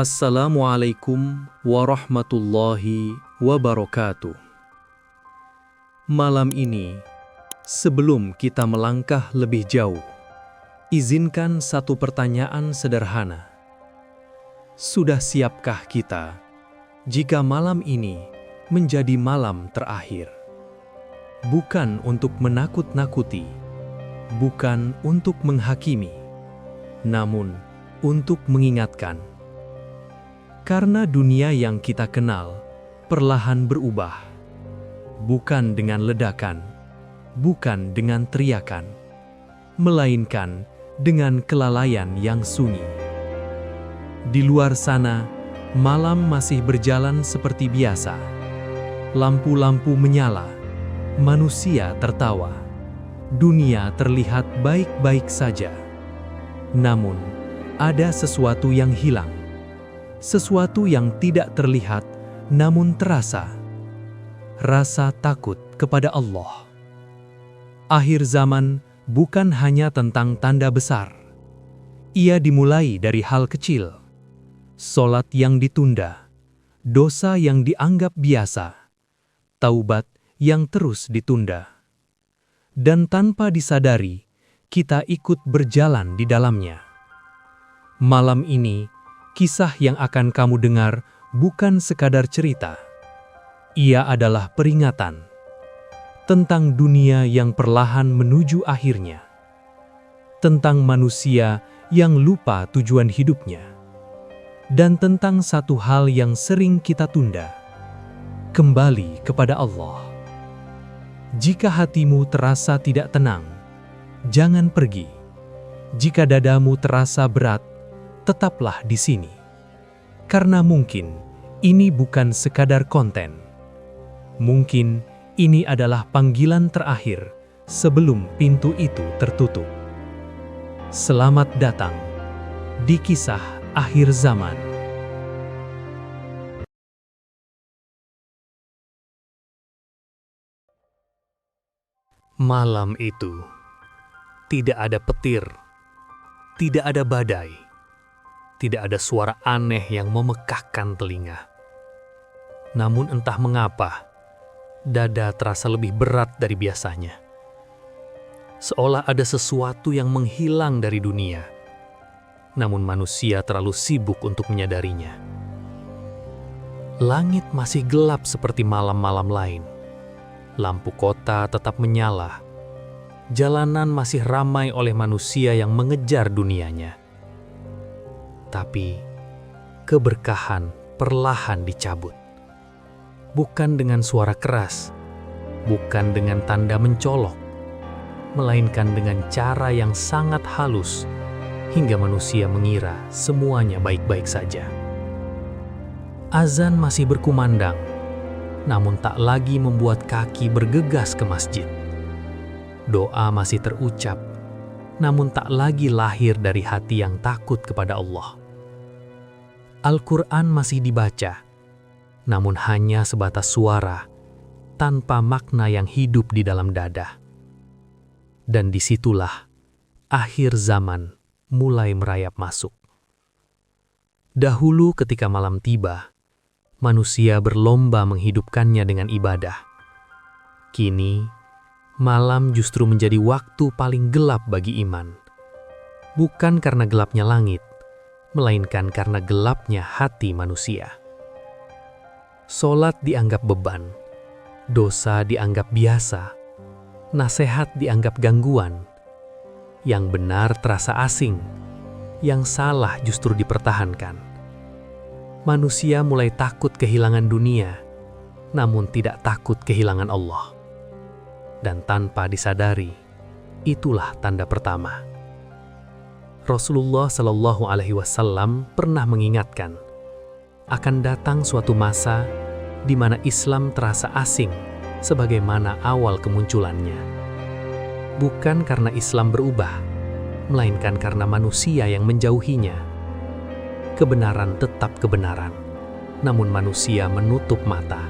Assalamualaikum warahmatullahi wabarakatuh. Malam ini, sebelum kita melangkah lebih jauh, izinkan satu pertanyaan sederhana. Sudah siapkah kita jika malam ini menjadi malam terakhir? Bukan untuk menakut-nakuti, bukan untuk menghakimi, namun untuk mengingatkan. Karena dunia yang kita kenal perlahan berubah, bukan dengan ledakan, bukan dengan teriakan, melainkan dengan kelalaian yang sunyi. Di luar sana, malam masih berjalan seperti biasa. Lampu-lampu menyala, manusia tertawa, dunia terlihat baik-baik saja. Namun, ada sesuatu yang hilang. Sesuatu yang tidak terlihat namun terasa. Rasa takut kepada Allah. Akhir zaman bukan hanya tentang tanda besar. Ia dimulai dari hal kecil. Salat yang ditunda, dosa yang dianggap biasa, taubat yang terus ditunda. Dan tanpa disadari, kita ikut berjalan di dalamnya. Malam ini, kisah yang akan kamu dengar bukan sekadar cerita. Ia adalah peringatan tentang dunia yang perlahan menuju akhirnya, tentang manusia yang lupa tujuan hidupnya, dan tentang satu hal yang sering kita tunda: kembali kepada Allah. Jika hatimu terasa tidak tenang, jangan pergi. Jika dadamu terasa berat, tetaplah di sini. Karena mungkin ini bukan sekadar konten. Mungkin ini adalah panggilan terakhir sebelum pintu itu tertutup. Selamat datang di kisah akhir zaman. Malam itu tidak ada petir, tidak ada badai, tidak ada suara aneh yang memekakkan telinga. Namun entah mengapa, dada terasa lebih berat dari biasanya. Seolah ada sesuatu yang menghilang dari dunia, namun manusia terlalu sibuk untuk menyadarinya. Langit masih gelap seperti malam-malam lain. Lampu kota tetap menyala. Jalanan masih ramai oleh manusia yang mengejar dunianya. Tapi keberkahan perlahan dicabut. Bukan dengan suara keras, bukan dengan tanda mencolok, melainkan dengan cara yang sangat halus hingga manusia mengira semuanya baik-baik saja. Azan masih berkumandang, namun tak lagi membuat kaki bergegas ke masjid. Doa masih terucap, namun tak lagi lahir dari hati yang takut kepada Allah. Al-Quran masih dibaca, namun hanya sebatas suara, tanpa makna yang hidup di dalam dada. Dan disitulah akhir zaman mulai merayap masuk. Dahulu ketika malam tiba, manusia berlomba menghidupkannya dengan ibadah. Kini, malam justru menjadi waktu paling gelap bagi iman. Bukan karena gelapnya langit, melainkan karena gelapnya hati manusia. Salat dianggap beban, dosa dianggap biasa, nasihat dianggap gangguan, yang benar terasa asing, yang salah justru dipertahankan. Manusia mulai takut kehilangan dunia, namun tidak takut kehilangan Allah. Dan tanpa disadari, itulah tanda pertama. Rasulullah Shallallahu Alaihi Wasallam pernah mengingatkan, akan datang suatu masa di mana Islam terasa asing sebagaimana awal kemunculannya. Bukan karena Islam berubah, melainkan karena manusia yang menjauhinya. Kebenaran tetap kebenaran, namun manusia menutup mata.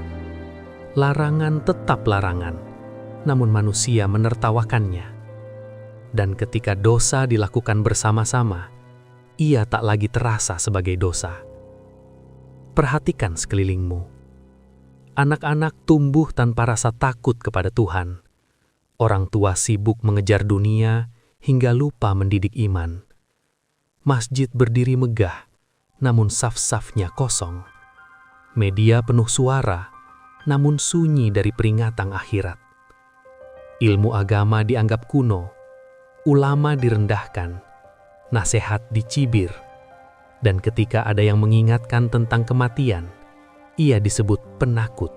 Larangan tetap larangan, namun manusia menertawakannya. Dan ketika dosa dilakukan bersama-sama, ia tak lagi terasa sebagai dosa, Perhatikan sekelilingmu. Anak-anak tumbuh tanpa rasa takut kepada Tuhan. Orang tua sibuk mengejar dunia hingga lupa mendidik iman. Masjid berdiri megah, namun saf-safnya kosong. Media penuh suara, namun sunyi dari peringatan akhirat. Ilmu agama dianggap kuno, ulama direndahkan, nasihat dicibir, dan ketika ada yang mengingatkan tentang kematian, ia disebut penakut.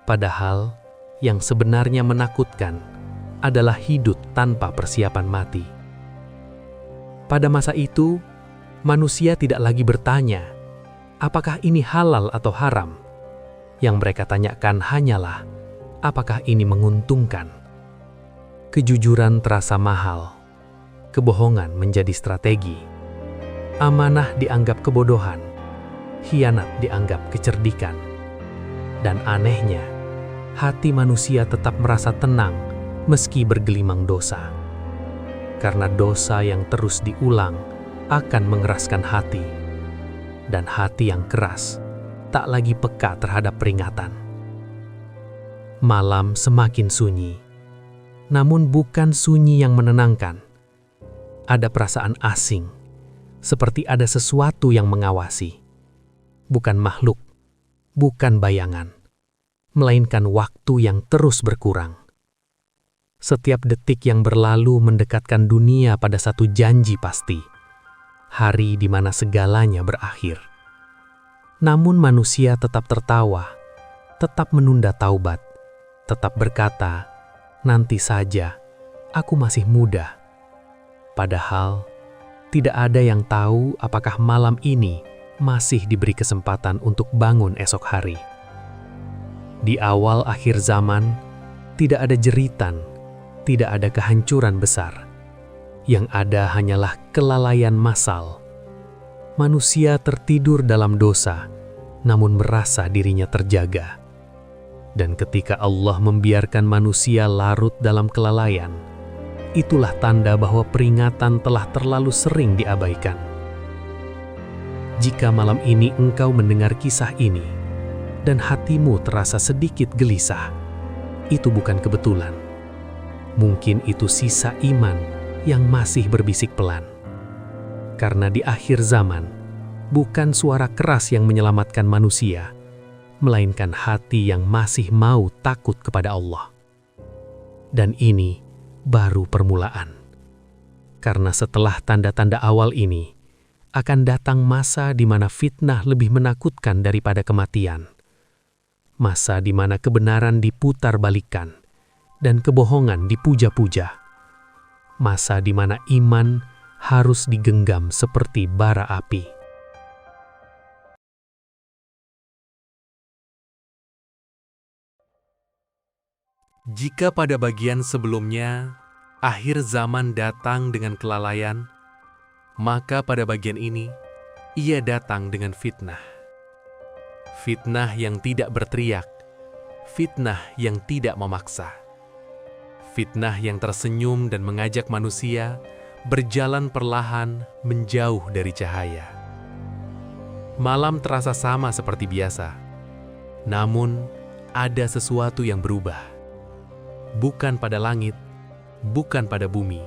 Padahal, yang sebenarnya menakutkan adalah hidup tanpa persiapan mati. Pada masa itu, manusia tidak lagi bertanya, apakah ini halal atau haram? Yang mereka tanyakan hanyalah, apakah ini menguntungkan? Kejujuran terasa mahal, kebohongan menjadi strategi, amanah dianggap kebodohan, khianat dianggap kecerdikan. Dan anehnya, hati manusia tetap merasa tenang meski bergelimang dosa. Karena dosa yang terus diulang akan mengeraskan hati, dan hati yang keras tak lagi peka terhadap peringatan. Malam semakin sunyi, namun bukan sunyi yang menenangkan. Ada perasaan asing, seperti ada sesuatu yang mengawasi. Bukan makhluk, bukan bayangan, melainkan waktu yang terus berkurang. Setiap detik yang berlalu mendekatkan dunia pada satu janji pasti, hari di mana segalanya berakhir. Namun manusia tetap tertawa, tetap menunda taubat, tetap berkata, nanti saja, aku masih muda. Padahal, tidak ada yang tahu apakah malam ini masih diberi kesempatan untuk bangun esok hari. Di awal akhir zaman, tidak ada jeritan, tidak ada kehancuran besar. Yang ada hanyalah kelalaian massal. Manusia tertidur dalam dosa, namun merasa dirinya terjaga. Dan ketika Allah membiarkan manusia larut dalam kelalaian, itulah tanda bahwa peringatan telah terlalu sering diabaikan. Jika malam ini engkau mendengar kisah ini, dan hatimu terasa sedikit gelisah, itu bukan kebetulan. Mungkin itu sisa iman yang masih berbisik pelan. Karena di akhir zaman, bukan suara keras yang menyelamatkan manusia, melainkan hati yang masih mau takut kepada Allah. Dan ini baru permulaan. Karena setelah tanda-tanda awal ini, akan datang masa di mana fitnah lebih menakutkan daripada kematian. Masa di mana kebenaran diputarbalikkan dan kebohongan dipuja-puja. Masa di mana iman harus digenggam seperti bara api. Jika pada bagian sebelumnya, akhir zaman datang dengan kelalaian, maka pada bagian ini, ia datang dengan fitnah. Fitnah yang tidak berteriak, fitnah yang tidak memaksa. Fitnah yang tersenyum dan mengajak manusia berjalan perlahan menjauh dari cahaya. Malam terasa sama seperti biasa, namun ada sesuatu yang berubah. Bukan pada langit, bukan pada bumi,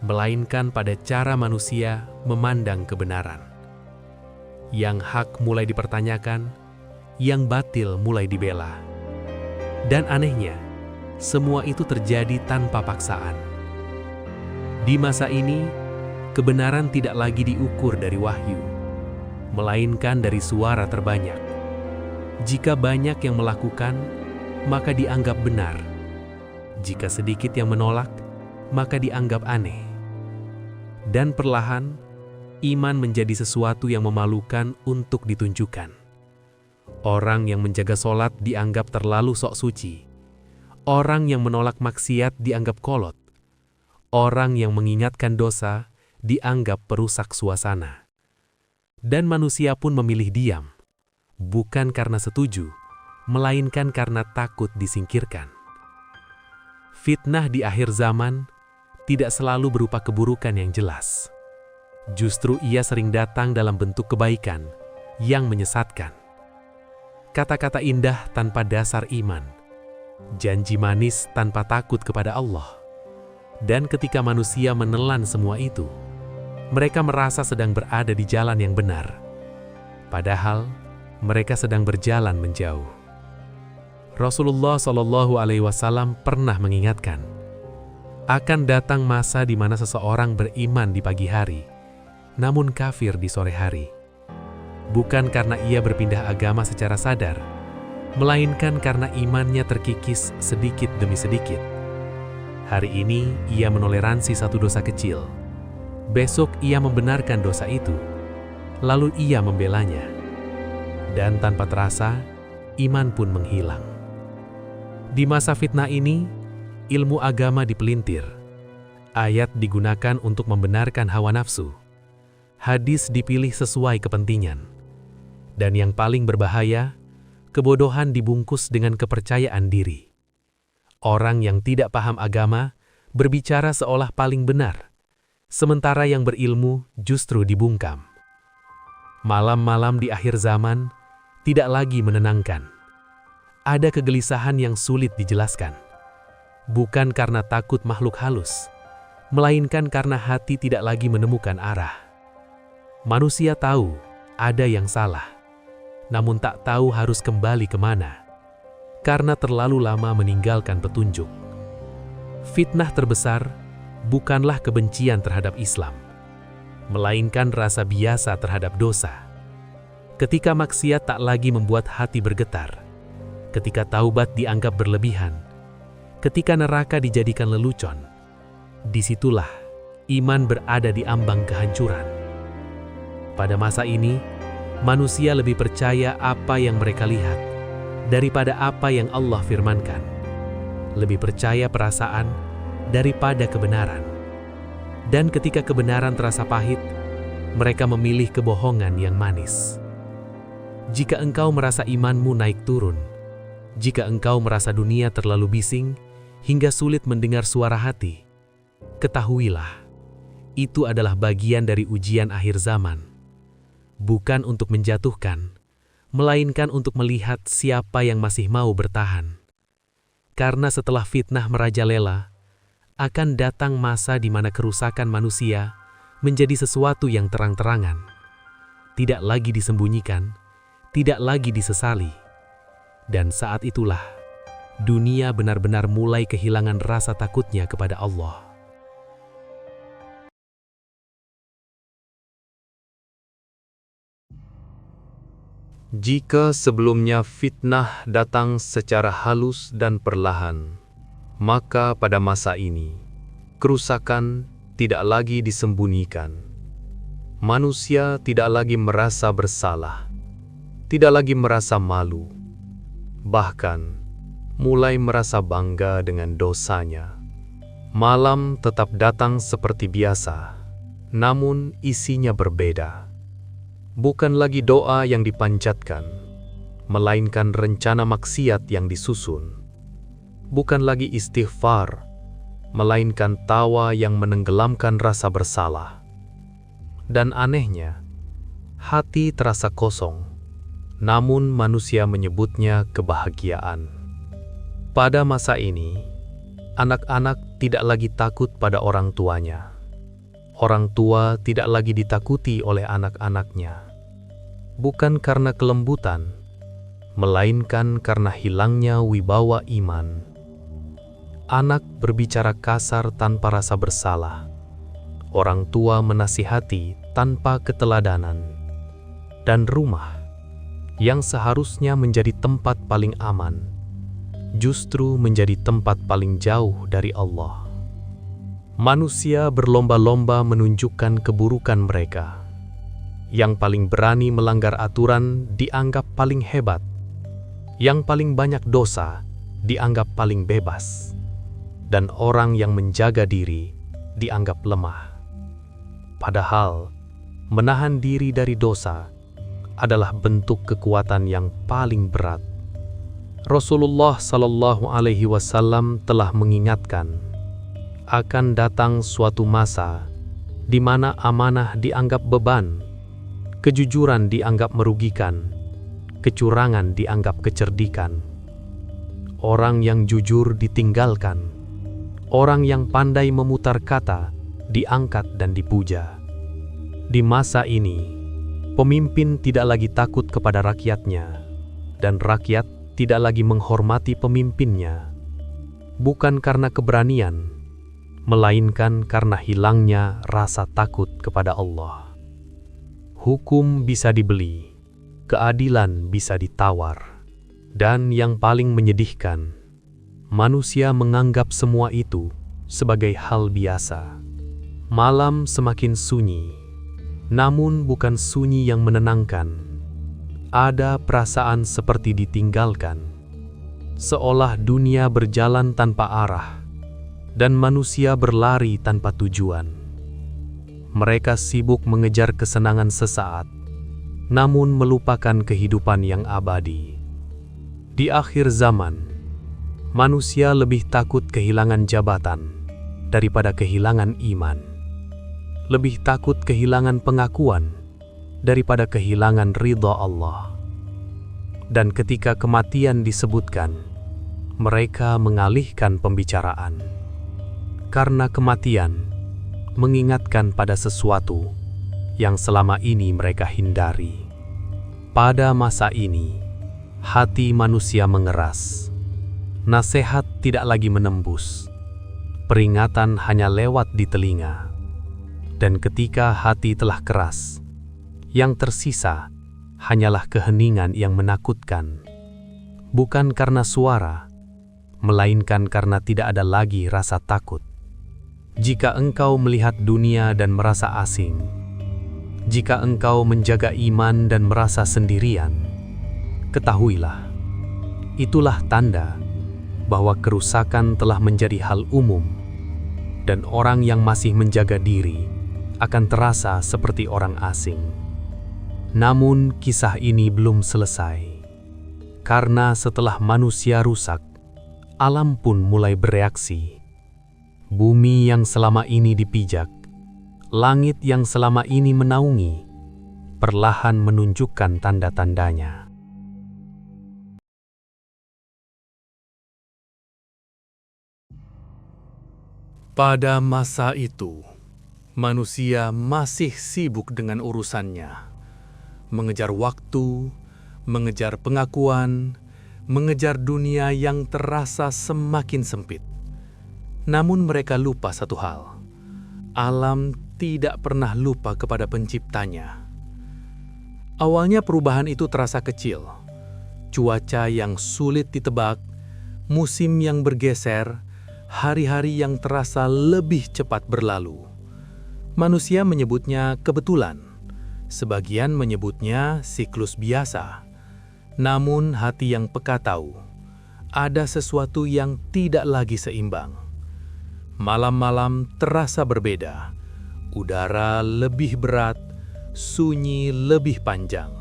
melainkan pada cara manusia memandang kebenaran. Yang hak mulai dipertanyakan, yang batil mulai dibela. Dan anehnya, semua itu terjadi tanpa paksaan. Di masa ini, kebenaran tidak lagi diukur dari wahyu, melainkan dari suara terbanyak. Jika banyak yang melakukan, maka dianggap benar. Jika sedikit yang menolak, maka dianggap aneh. Dan perlahan, iman menjadi sesuatu yang memalukan untuk ditunjukkan. Orang yang menjaga sholat dianggap terlalu sok suci. Orang yang menolak maksiat dianggap kolot. Orang yang mengingatkan dosa dianggap perusak suasana. Dan manusia pun memilih diam, bukan karena setuju, melainkan karena takut disingkirkan. Fitnah di akhir zaman tidak selalu berupa keburukan yang jelas. Justru ia sering datang dalam bentuk kebaikan yang menyesatkan. Kata-kata indah tanpa dasar iman, janji manis tanpa takut kepada Allah. Dan ketika manusia menelan semua itu, mereka merasa sedang berada di jalan yang benar. Padahal mereka sedang berjalan menjauh. Rasulullah SAW pernah mengingatkan, akan datang masa di mana seseorang beriman di pagi hari, namun kafir di sore hari. Bukan karena ia berpindah agama secara sadar, melainkan karena imannya terkikis sedikit demi sedikit. Hari ini ia menoleransi satu dosa kecil. Besok ia membenarkan dosa itu, lalu ia membelanya. Dan tanpa terasa, iman pun menghilang. Di masa fitnah ini, ilmu agama dipelintir. Ayat digunakan untuk membenarkan hawa nafsu. Hadis dipilih sesuai kepentingan. Dan yang paling berbahaya, kebodohan dibungkus dengan kepercayaan diri. Orang yang tidak paham agama berbicara seolah paling benar, sementara yang berilmu justru dibungkam. Malam-malam di akhir zaman tidak lagi menenangkan. Ada kegelisahan yang sulit dijelaskan. Bukan karena takut makhluk halus, melainkan karena hati tidak lagi menemukan arah. Manusia tahu ada yang salah, namun tak tahu harus kembali kemana, karena terlalu lama meninggalkan petunjuk. Fitnah terbesar bukanlah kebencian terhadap Islam, melainkan rasa biasa terhadap dosa. Ketika maksiat tak lagi membuat hati bergetar, ketika taubat dianggap berlebihan, ketika neraka dijadikan lelucon, disitulah iman berada di ambang kehancuran. Pada masa ini, manusia lebih percaya apa yang mereka lihat daripada apa yang Allah firmankan. Lebih percaya perasaan daripada kebenaran. Dan ketika kebenaran terasa pahit, mereka memilih kebohongan yang manis. Jika engkau merasa imanmu naik turun, jika engkau merasa dunia terlalu bising hingga sulit mendengar suara hati, ketahuilah, itu adalah bagian dari ujian akhir zaman. Bukan untuk menjatuhkan, melainkan untuk melihat siapa yang masih mau bertahan. Karena setelah fitnah merajalela, akan datang masa di mana kerusakan manusia menjadi sesuatu yang terang-terangan. Tidak lagi disembunyikan, tidak lagi disesali. Dan saat itulah, dunia benar-benar mulai kehilangan rasa takutnya kepada Allah. Jika sebelumnya fitnah datang secara halus dan perlahan, maka pada masa ini, kerusakan tidak lagi disembunyikan. Manusia tidak lagi merasa bersalah, tidak lagi merasa malu, bahkan mulai merasa bangga dengan dosanya. Malam tetap datang seperti biasa, namun isinya berbeda. Bukan lagi doa yang dipanjatkan, melainkan rencana maksiat yang disusun. Bukan lagi istighfar, melainkan tawa yang menenggelamkan rasa bersalah. Dan anehnya, hati terasa kosong, namun manusia menyebutnya kebahagiaan. Pada masa ini, anak-anak tidak lagi takut pada orang tuanya. Orang tua tidak lagi ditakuti oleh anak-anaknya, bukan karena kelembutan, melainkan karena hilangnya wibawa iman. Anak berbicara kasar tanpa rasa bersalah. Orang tua menasihati tanpa keteladanan. Dan rumah, yang seharusnya menjadi tempat paling aman, justru menjadi tempat paling jauh dari Allah. Manusia berlomba-lomba menunjukkan keburukan mereka. Yang paling berani melanggar aturan dianggap paling hebat. Yang paling banyak dosa dianggap paling bebas. Dan orang yang menjaga diri dianggap lemah. Padahal, menahan diri dari dosa adalah bentuk kekuatan yang paling berat. Rasulullah SAW telah mengingatkan, akan datang suatu masa di mana amanah dianggap beban, Kejujuran dianggap merugikan, kecurangan dianggap kecerdikan. Orang yang jujur ditinggalkan, orang yang pandai memutar kata diangkat dan dipuja. Di masa ini, pemimpin tidak lagi takut kepada rakyatnya, dan rakyat tidak lagi menghormati pemimpinnya, bukan karena keberanian, melainkan karena hilangnya rasa takut kepada Allah. Hukum bisa dibeli, keadilan bisa ditawar. Dan yang paling menyedihkan, manusia menganggap semua itu sebagai hal biasa. Malam semakin sunyi, namun bukan sunyi yang menenangkan. Ada perasaan seperti ditinggalkan, seolah dunia berjalan tanpa arah, dan manusia berlari tanpa tujuan. Mereka sibuk mengejar kesenangan sesaat, namun melupakan kehidupan yang abadi. Di akhir zaman, manusia lebih takut kehilangan jabatan daripada kehilangan iman. Lebih takut kehilangan pengakuan daripada kehilangan ridha Allah. Dan ketika kematian disebutkan, mereka mengalihkan pembicaraan. Karena kematian mengingatkan pada sesuatu yang selama ini mereka hindari. Pada masa ini, hati manusia mengeras. Nasihat tidak lagi menembus. Peringatan hanya lewat di telinga. Dan ketika hati telah keras, yang tersisa hanyalah keheningan yang menakutkan. Bukan karena suara, melainkan karena tidak ada lagi rasa takut. Jika engkau melihat dunia dan merasa asing, jika engkau menjaga iman dan merasa sendirian, ketahuilah, itulah tanda bahwa kerusakan telah menjadi hal umum, dan orang yang masih menjaga diri akan terasa seperti orang asing. Namun kisah ini belum selesai, karena setelah manusia rusak, alam pun mulai bereaksi. Bumi yang selama ini dipijak, langit yang selama ini menaungi, perlahan menunjukkan tanda-tandanya. Pada masa itu, manusia masih sibuk dengan urusannya, mengejar waktu, mengejar pengakuan, mengejar dunia yang terasa semakin sempit. Namun mereka lupa satu hal, alam tidak pernah lupa kepada penciptanya. Awalnya perubahan itu terasa kecil, cuaca yang sulit ditebak, musim yang bergeser, hari-hari yang terasa lebih cepat berlalu. Manusia menyebutnya kebetulan, sebagian menyebutnya siklus biasa. Namun hati yang peka tahu, ada sesuatu yang tidak lagi seimbang. Malam-malam terasa berbeda, udara lebih berat, sunyi lebih panjang,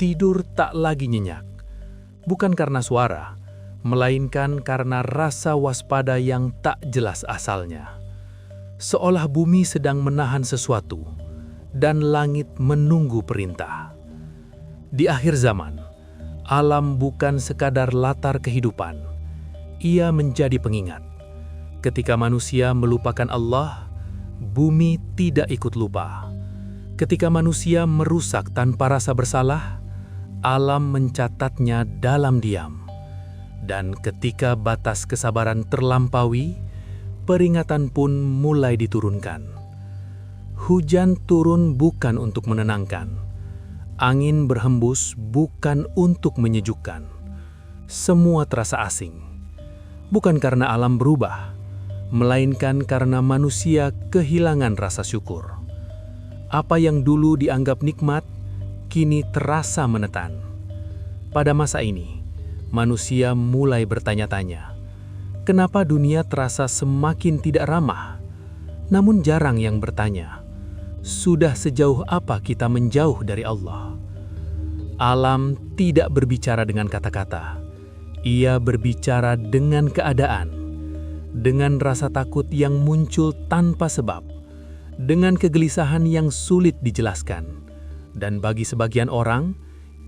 tidur tak lagi nyenyak. Bukan karena suara, melainkan karena rasa waspada yang tak jelas asalnya. Seolah bumi sedang menahan sesuatu, dan langit menunggu perintah. Di akhir zaman, alam bukan sekadar latar kehidupan, ia menjadi pengingat. Ketika manusia melupakan Allah, bumi tidak ikut lupa. Ketika manusia merusak tanpa rasa bersalah, alam mencatatnya dalam diam. Dan ketika batas kesabaran terlampaui, peringatan pun mulai diturunkan. Hujan turun bukan untuk menenangkan. Angin berhembus bukan untuk menyejukkan. Semua terasa asing. Bukan karena alam berubah, melainkan karena manusia kehilangan rasa syukur. Apa yang dulu dianggap nikmat, kini terasa menetan. Pada masa ini, manusia mulai bertanya-tanya, kenapa dunia terasa semakin tidak ramah? Namun jarang yang bertanya, sudah sejauh apa kita menjauh dari Allah? Alam tidak berbicara dengan kata-kata. Ia berbicara dengan keadaan, dengan rasa takut yang muncul tanpa sebab, dengan kegelisahan yang sulit dijelaskan, Dan bagi sebagian orang,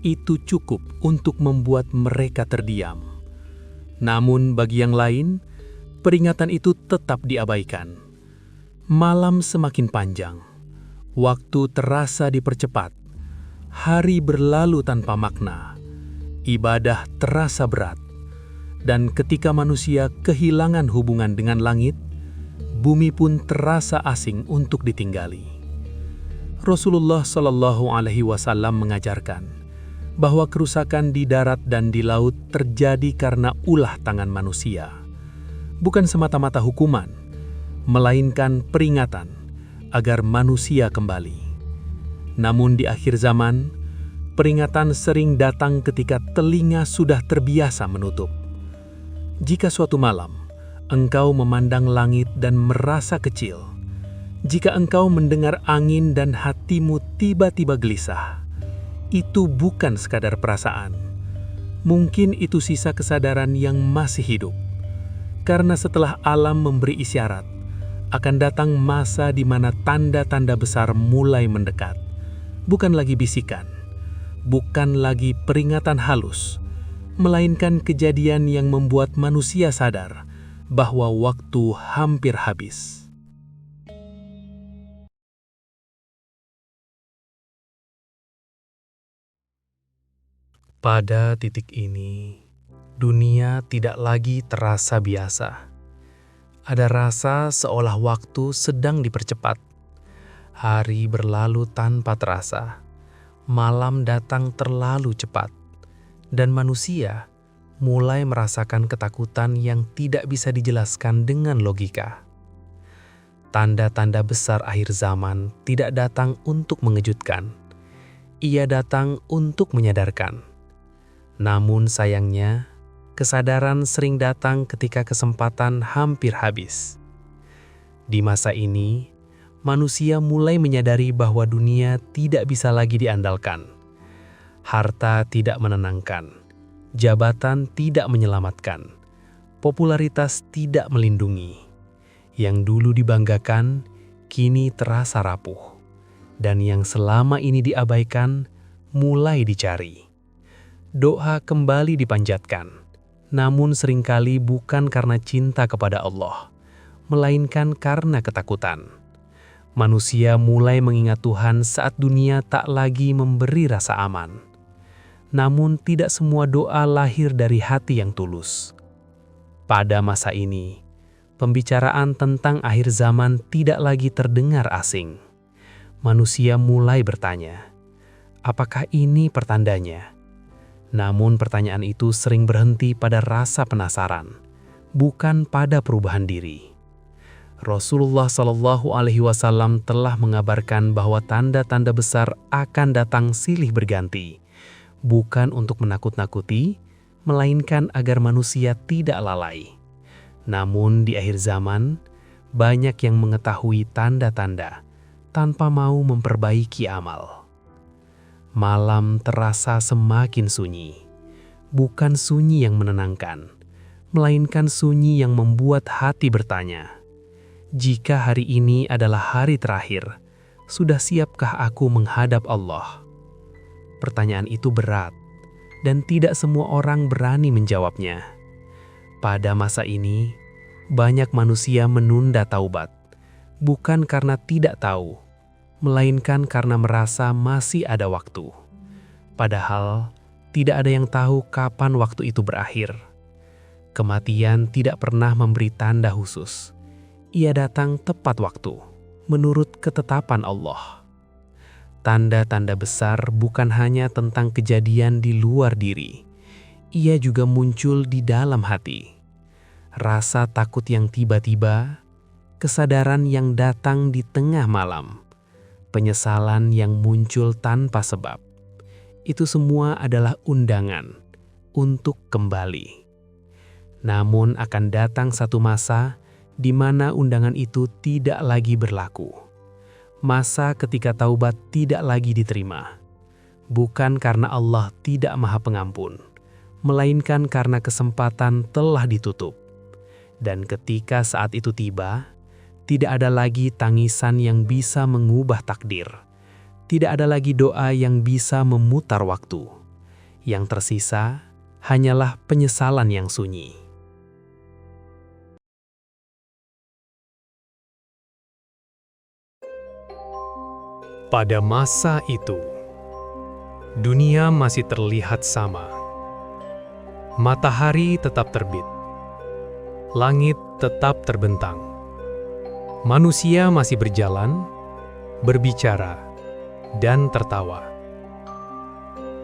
itu cukup untuk membuat mereka terdiam. Namun bagi yang lain, peringatan itu tetap diabaikan. Malam semakin panjang, waktu terasa dipercepat, hari berlalu tanpa makna, ibadah terasa berat, dan ketika manusia kehilangan hubungan dengan langit, bumi pun terasa asing untuk ditinggali. Rasulullah Shallallahu Alaihi Wasallam mengajarkan bahwa kerusakan di darat dan di laut terjadi karena ulah tangan manusia, bukan semata-mata hukuman, melainkan peringatan agar manusia kembali. Namun di akhir zaman, peringatan sering datang ketika telinga sudah terbiasa menutup. Jika suatu malam engkau memandang langit dan merasa kecil, jika engkau mendengar angin dan hatimu tiba-tiba gelisah, itu bukan sekadar perasaan. Mungkin itu sisa kesadaran yang masih hidup. Karena setelah alam memberi isyarat, akan datang masa di mana tanda-tanda besar mulai mendekat. Bukan lagi bisikan, bukan lagi peringatan halus, melainkan kejadian yang membuat manusia sadar bahwa waktu hampir habis. Pada titik ini, dunia tidak lagi terasa biasa. Ada rasa seolah waktu sedang dipercepat. Hari berlalu tanpa terasa. Malam datang terlalu cepat. Dan manusia mulai merasakan ketakutan yang tidak bisa dijelaskan dengan logika. Tanda-tanda besar akhir zaman tidak datang untuk mengejutkan. Ia datang untuk menyadarkan. Namun sayangnya, kesadaran sering datang ketika kesempatan hampir habis. Di masa ini, manusia mulai menyadari bahwa dunia tidak bisa lagi diandalkan. Harta tidak menenangkan, jabatan tidak menyelamatkan, popularitas tidak melindungi. Yang dulu dibanggakan, kini terasa rapuh. Dan yang selama ini diabaikan, mulai dicari. Doa kembali dipanjatkan, namun seringkali bukan karena cinta kepada Allah, melainkan karena ketakutan. Manusia mulai mengingat Tuhan saat dunia tak lagi memberi rasa aman. Namun tidak semua doa lahir dari hati yang tulus. Pada masa ini, pembicaraan tentang akhir zaman tidak lagi terdengar asing. Manusia mulai bertanya, apakah ini pertandanya? Namun pertanyaan itu sering berhenti pada rasa penasaran, bukan pada perubahan diri. Rasulullah Shallallahu Alaihi Wasallam telah mengabarkan bahwa tanda-tanda besar akan datang silih berganti, bukan untuk menakut-nakuti, melainkan agar manusia tidak lalai. Namun di akhir zaman, banyak yang mengetahui tanda-tanda tanpa mau memperbaiki amal. Malam terasa semakin sunyi, bukan sunyi yang menenangkan, melainkan sunyi yang membuat hati bertanya, jika hari ini adalah hari terakhir, sudah siapkah aku menghadap Allah? Pertanyaan itu berat, dan tidak semua orang berani menjawabnya. Pada masa ini, banyak manusia menunda taubat, bukan karena tidak tahu, melainkan karena merasa masih ada waktu. Padahal, tidak ada yang tahu kapan waktu itu berakhir. Kematian tidak pernah memberi tanda khusus. Ia datang tepat waktu, menurut ketetapan Allah. Tanda-tanda besar bukan hanya tentang kejadian di luar diri. Ia juga muncul di dalam hati. Rasa takut yang tiba-tiba, kesadaran yang datang di tengah malam, penyesalan yang muncul tanpa sebab. Itu semua adalah undangan untuk kembali. Namun akan datang satu masa di mana undangan itu tidak lagi berlaku. Masa ketika taubat tidak lagi diterima. Bukan karena Allah tidak Maha Pengampun, melainkan karena kesempatan telah ditutup. Dan ketika saat itu tiba, tidak ada lagi tangisan yang bisa mengubah takdir. tidak ada lagi doa yang bisa memutar waktu. Yang tersisa hanyalah penyesalan yang sunyi. Pada masa itu, dunia masih terlihat sama. Matahari tetap terbit. Langit tetap terbentang. Manusia masih berjalan, berbicara, dan tertawa.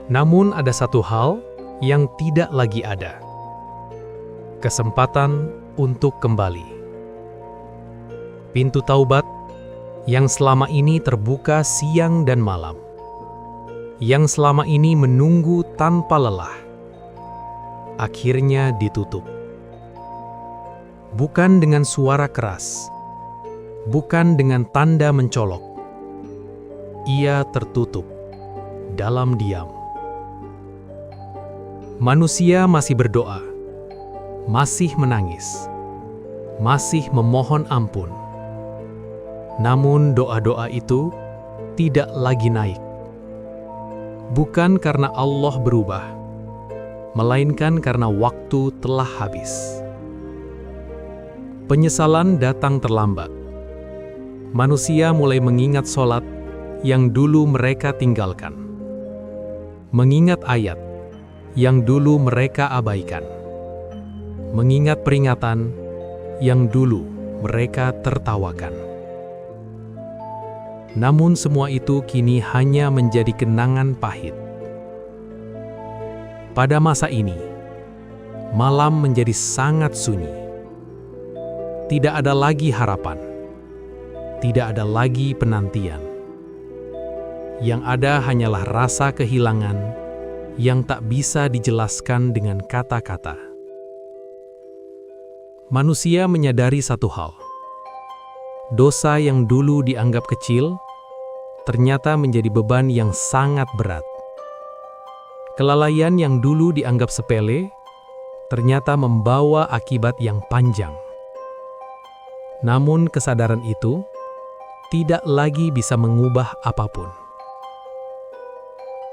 Namun ada satu hal yang tidak lagi ada. Kesempatan untuk kembali. Pintu taubat yang selama ini terbuka siang dan malam, yang selama ini menunggu tanpa lelah, akhirnya ditutup. Bukan dengan suara keras, bukan dengan tanda mencolok. Ia tertutup dalam diam. Manusia masih berdoa, masih menangis, masih memohon ampun. Namun doa-doa itu tidak lagi naik. Bukan karena Allah berubah, melainkan karena waktu telah habis. Penyesalan datang terlambat. Manusia mulai mengingat sholat yang dulu mereka tinggalkan. Mengingat ayat yang dulu mereka abaikan. Mengingat peringatan yang dulu mereka tertawakan. Namun semua itu kini hanya menjadi kenangan pahit. Pada masa ini, malam menjadi sangat sunyi. Tidak ada lagi harapan. Tidak ada lagi penantian. Yang ada hanyalah rasa kehilangan yang tak bisa dijelaskan dengan kata-kata. Manusia menyadari satu hal. Dosa yang dulu dianggap kecil, ternyata menjadi beban yang sangat berat. Kelalaian yang dulu dianggap sepele, ternyata membawa akibat yang panjang. Namun kesadaran itu tidak lagi bisa mengubah apapun.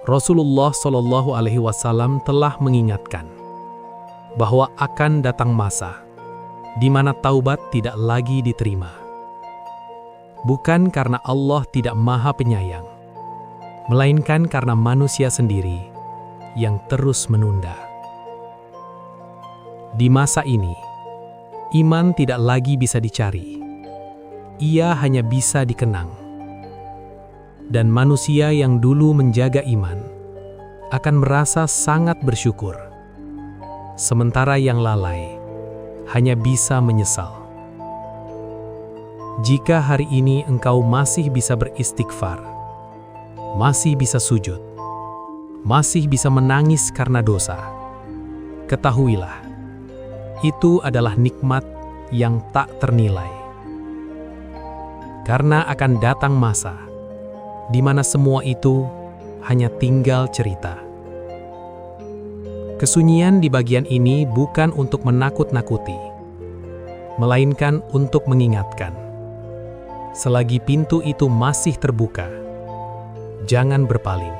Rasulullah SAW telah mengingatkan bahwa akan datang masa di mana taubat tidak lagi diterima. Bukan karena Allah tidak Maha Penyayang, melainkan karena manusia sendiri yang terus menunda. Di masa ini, iman tidak lagi bisa dicari. Ia hanya bisa dikenang. Dan manusia yang dulu menjaga iman akan merasa sangat bersyukur. Sementara yang lalai hanya bisa menyesal. Jika hari ini engkau masih bisa beristighfar, masih bisa sujud, masih bisa menangis karena dosa, ketahuilah, itu adalah nikmat yang tak ternilai. Karena akan datang masa di mana semua itu hanya tinggal cerita. Kesunyian di bagian ini bukan untuk menakut-nakuti, melainkan untuk mengingatkan. Selagi pintu itu masih terbuka, jangan berpaling.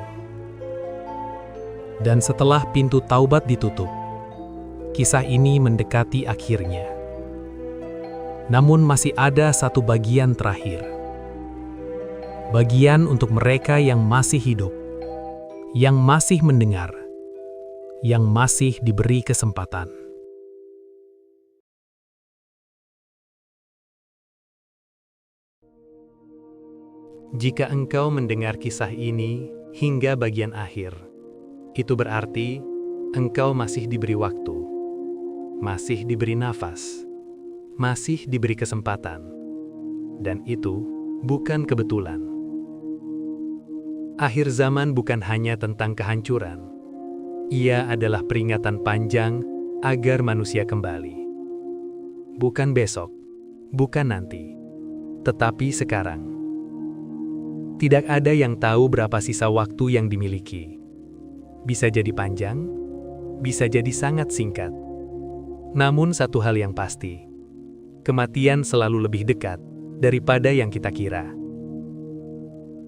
Dan setelah pintu taubat ditutup, kisah ini mendekati akhirnya. Namun masih ada satu bagian terakhir. Bagian untuk mereka yang masih hidup, yang masih mendengar, yang masih diberi kesempatan. Jika engkau mendengar kisah ini hingga bagian akhir, itu berarti engkau masih diberi waktu, masih diberi nafas, masih diberi kesempatan. Dan itu bukan kebetulan. Akhir zaman bukan hanya tentang kehancuran. Ia adalah peringatan panjang agar manusia kembali. Bukan besok, bukan nanti, tetapi sekarang. Tidak ada yang tahu berapa sisa waktu yang dimiliki. Bisa jadi panjang, bisa jadi sangat singkat. Namun satu hal yang pasti, kematian selalu lebih dekat daripada yang kita kira.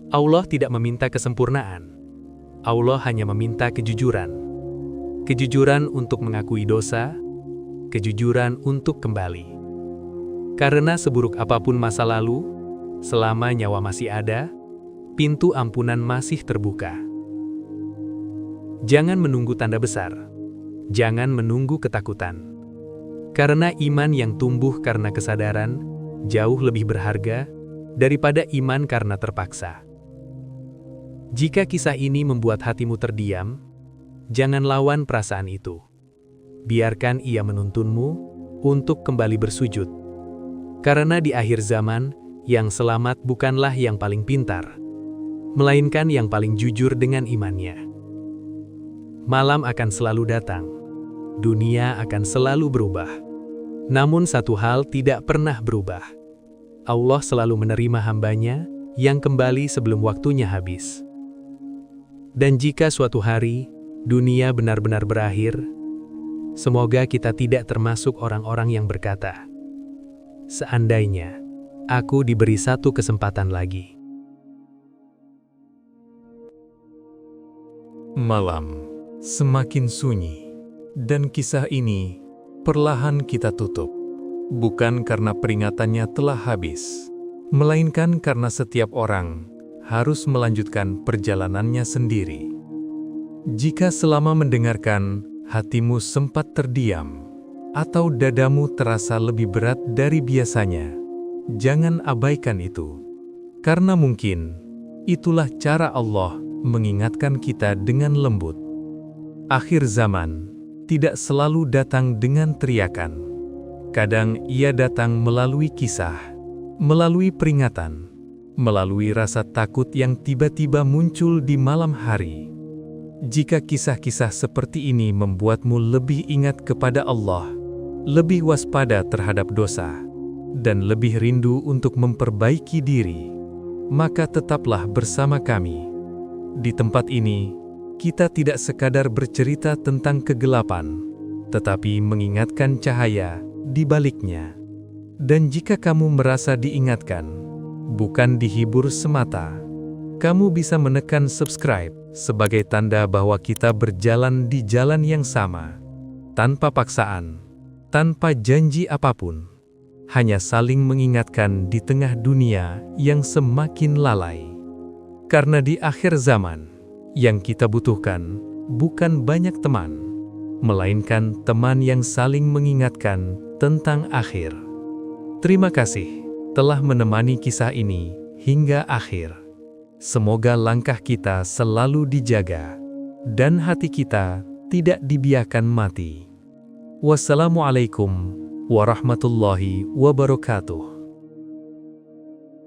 Allah tidak meminta kesempurnaan. Allah hanya meminta kejujuran. Kejujuran untuk mengakui dosa, kejujuran untuk kembali. Karena seburuk apapun masa lalu, selama nyawa masih ada, pintu ampunan masih terbuka. Jangan menunggu tanda besar. Jangan menunggu ketakutan. Karena iman yang tumbuh karena kesadaran jauh lebih berharga daripada iman karena terpaksa. Jika kisah ini membuat hatimu terdiam, jangan lawan perasaan itu. Biarkan ia menuntunmu untuk kembali bersujud. Karena di akhir zaman, yang selamat bukanlah yang paling pintar, melainkan yang paling jujur dengan imannya. Malam akan selalu datang. Dunia akan selalu berubah. Namun satu hal tidak pernah berubah. Allah selalu menerima hambanya yang kembali sebelum waktunya habis. Dan jika suatu hari dunia benar-benar berakhir, semoga kita tidak termasuk orang-orang yang berkata, "Seandainya aku diberi satu kesempatan lagi." Malam semakin sunyi, dan kisah ini perlahan kita tutup. Bukan karena peringatannya telah habis, melainkan karena setiap orang harus melanjutkan perjalanannya sendiri. Jika selama mendengarkan hatimu sempat terdiam, atau dadamu terasa lebih berat dari biasanya, jangan abaikan itu. Karena mungkin itulah cara Allah mengingatkan kita dengan lembut. Akhir zaman tidak selalu datang dengan teriakan. Kadang ia datang melalui kisah, melalui peringatan, melalui rasa takut yang tiba-tiba muncul di malam hari. Jika kisah-kisah seperti ini membuatmu lebih ingat kepada Allah, lebih waspada terhadap dosa, dan lebih rindu untuk memperbaiki diri, maka tetaplah bersama kami. Di tempat ini, kita tidak sekadar bercerita tentang kegelapan, tetapi mengingatkan cahaya di baliknya. Dan jika kamu merasa diingatkan, bukan dihibur semata, kamu bisa menekan subscribe sebagai tanda bahwa kita berjalan di jalan yang sama, tanpa paksaan, tanpa janji apapun, hanya saling mengingatkan di tengah dunia yang semakin lalai. Karena di akhir zaman, yang kita butuhkan bukan banyak teman, melainkan teman yang saling mengingatkan tentang akhir. Terima kasih telah menemani kisah ini hingga akhir. Semoga langkah kita selalu dijaga, dan hati kita tidak dibiarkan mati. Wassalamualaikum warahmatullahi wabarakatuh.